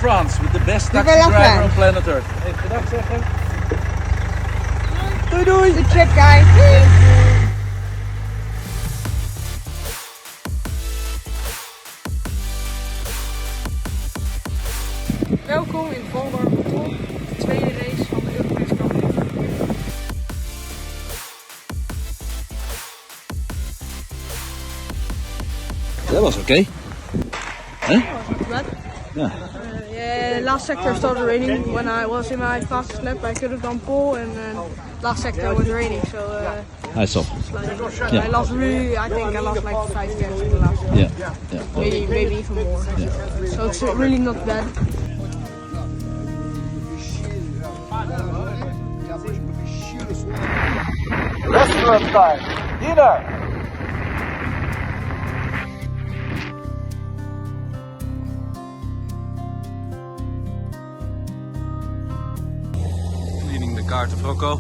France with the best taxi driver on planet Earth. Even bedankt zeggen. Doei doei! Good trip, guys. Welkom in Volder, de tweede race van de Europese Kampioenschap. Dat was oké. Huh? Yeah. Last sector started raining. When I was in my fastest lap, I could have done pole, and last sector was raining, so I saw. I lost really. I think I lost like 5 tenths in the last one. Yeah. Maybe even more. Yeah. So it's really not bad. Restaurant time. Dinner. Cleaning the car to Rocco.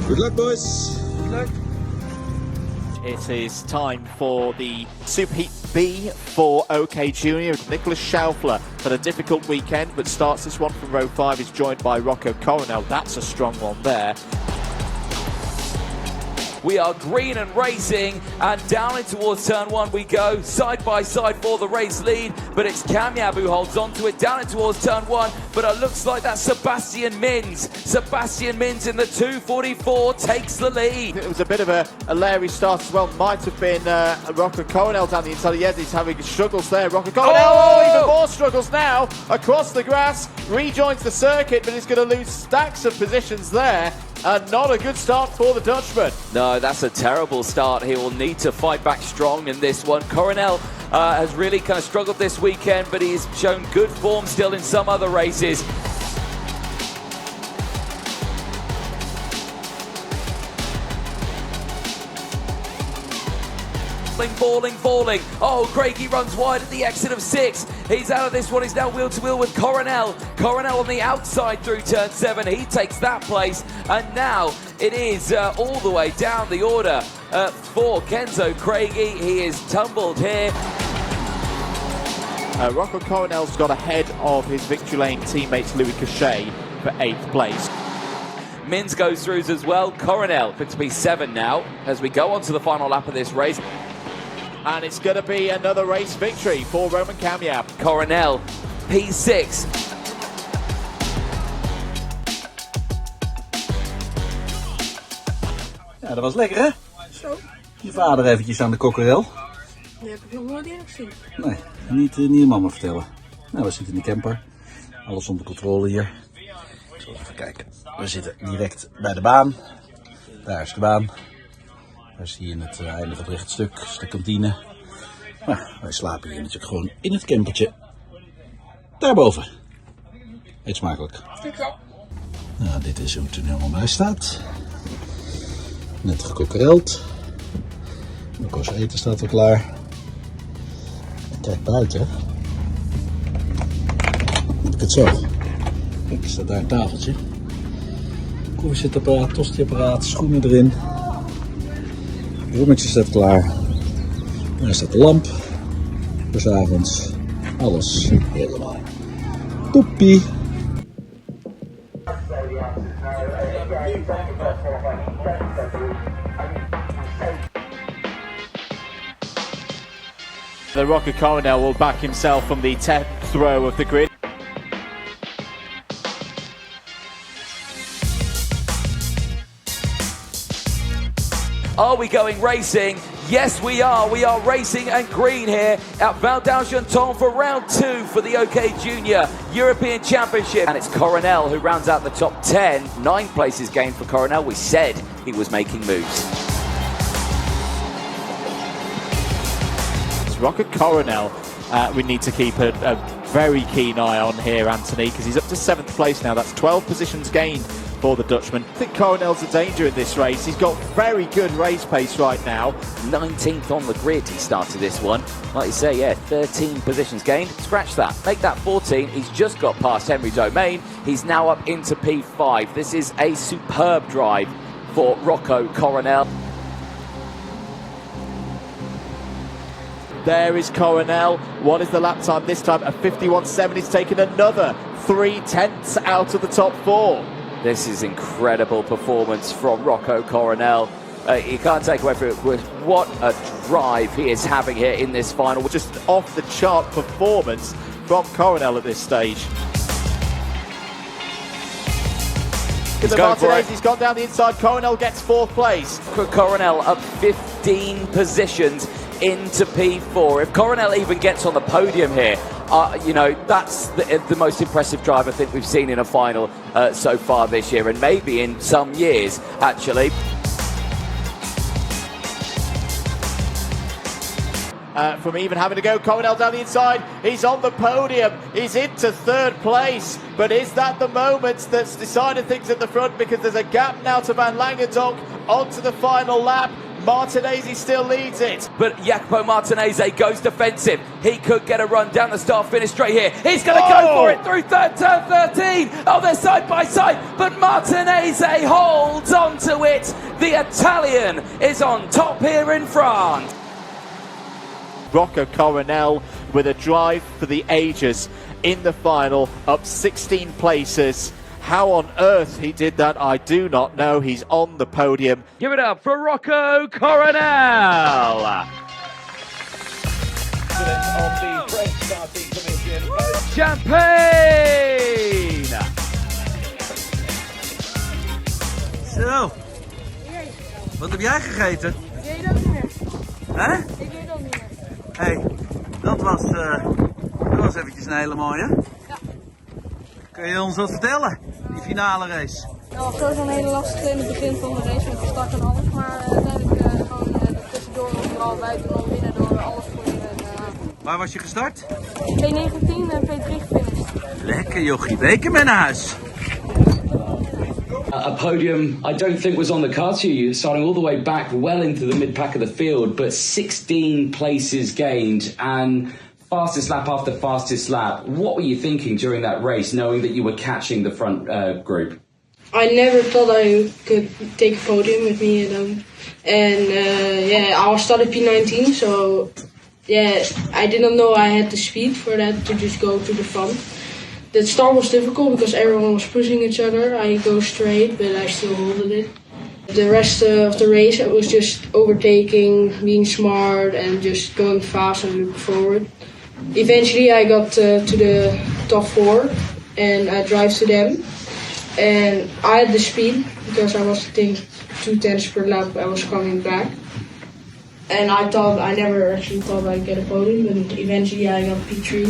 Good luck, boys. Good luck. It is time for the Super Heat B for OK Junior. Nicholas Schaufler had a difficult weekend, but starts this one from row 5. He's joined by Rocco Coronel. That's a strong one there. We are green and racing, and down in towards turn 1 we go, side by side for the race lead, but it's Kamyab who holds on to it down in towards turn 1, but it looks like that's Sebastian Mins. Sebastian Mins in the 2:44 takes the lead. It was a bit of a Larry start as well. Might have been Rocco Coronel down the inside. Yeah, he's having struggles there. Rocco Coronel, even more struggles now. Across the grass, rejoins the circuit, but he's going to lose stacks of positions there. And not a good start for the Dutchman. No, that's a terrible start. He will need to fight back strong in this one. Coronel has really kind of struggled this weekend, but he's shown good form still in some other races. Falling. Oh, Craigie runs wide at the exit of 6. He's out of this one. He's now wheel to wheel with Coronel. Coronel on the outside through turn 7. He takes that place. And now it is all the way down the order for Kenzo Craigie. He is tumbled here. Rocco Coronel's got ahead of his Victory Lane teammates Louis Cachet for 8th place. Mins goes through as well. Coronel for P7 now as we go on to the final lap of this race. And it's going to be another race victory for Roman Kamyab. Coronel, P6. Ja, dat was lekker, hè? Zo. Je vader eventjes aan de kokkerel. Die heb ik nog nooit eerder gezien. Nee, niet mama vertellen. Nou, we zitten in de camper. Alles onder controle hier. Ik zal even kijken. We zitten direct bij de baan. Daar is de baan. Daar zie je het einde van het rechtstuk, is de kantine. Nou, wij slapen hier natuurlijk gewoon in het campertje. Daarboven. Eet smakelijk. Nou, dit is hoe het er nu allemaal bij staat. Net gekokkereld. Rocco's eten staat al klaar. Kijk buiten. Heb ik het zo. Kijk, er staat daar een tafeltje. Koffiezetapparaat, tostiapparaat, schoenen erin. Het rommetje staat klaar. Daar staat de lamp. Voor 's avonds. Alles helemaal. Toppie. The Rocco Coronel will back himself from the 10th row of the grid. Are we going racing? Yes, we are. We are racing and green here at Val d'Argenton for round 2 for the OK Junior European Championship. And it's Coronel who rounds out the top 10. 9 places gained for Coronel. We said he was making moves. It's Rocco Coronel we need to keep a very keen eye on here, Anthony, because he's up to 7th place now. That's 12 positions gained for the Dutchman. I think Coronel's a danger in this race. He's got very good race pace right now. 19th on the grid he started this one. Like you say, yeah, 13 positions gained. Scratch that. Make that 14. He's just got past Henry Domain. He's now up into P5. This is a superb drive for Rocco Coronel. There is Coronel. What is the lap time this time? A 51.7. He's taken another 3/10 out of the top 4. This is incredible performance from Rocco Coronel. You can't take away from it. What a drive he is having here in this final. Just off the chart performance from Coronel at this stage. He's going for it. He's gone down the inside. Coronel gets 4th place. Coronel up 15 positions into P4. If Coronel even gets on the podium here, you know, that's the most impressive drive I think we've seen in a final so far this year, and maybe in some years, actually. From even having to go, Coronel down the inside, he's on the podium, he's into 3rd place, but is that the moment that's decided things at the front, because there's a gap now to Van Langendonk onto the final lap. Martinez still leads it. But Jacopo Martinez goes defensive. He could get a run down the start-finish straight here. He's going to go for it through turn 13. Oh, they're side by side, but Martinez holds onto it. The Italian is on top here in France. Rocco Coronel with a drive for the ages in the final, up 16 places. How on earth he did that, I do not know. He's on the podium. Give it up for Rocco Coronel. Champagne! Zo, wat heb jij gegeten? Ik weet het ook niet meer. Hè? Ik weet het ook niet meer. Hey, dat was eventjes een hele mooie. Ja. Kun je ons wat vertellen, die finale race? Ja, het was sowieso een hele lastige in het begin van de race met de start en alles, maar uiteindelijk gewoon tussendoor overal buiten om winnen door alles proberen. Waar was je gestart? P19 en P3 gefinished. Lekker jochie, beker mee naar huis. A podium I don't think was on the cards for you, starting all the way back well into the mid-pack of the field, but 16 places gained and fastest lap after fastest lap. What were you thinking during that race, knowing that you were catching the front group? I never thought I could take a podium with me alone. And I started P19, so I didn't know I had the speed for that to just go to the front. The start was difficult because everyone was pushing each other. I go straight, but I still holded it. The rest of the race, it was just overtaking, being smart, and just going fast and looking forward. Eventually, I got to the top 4, and I drive to them. And I had the speed because I was, I think, 2/10 per lap. I was coming back, and I never actually thought I'd get a podium. But eventually, I got P3.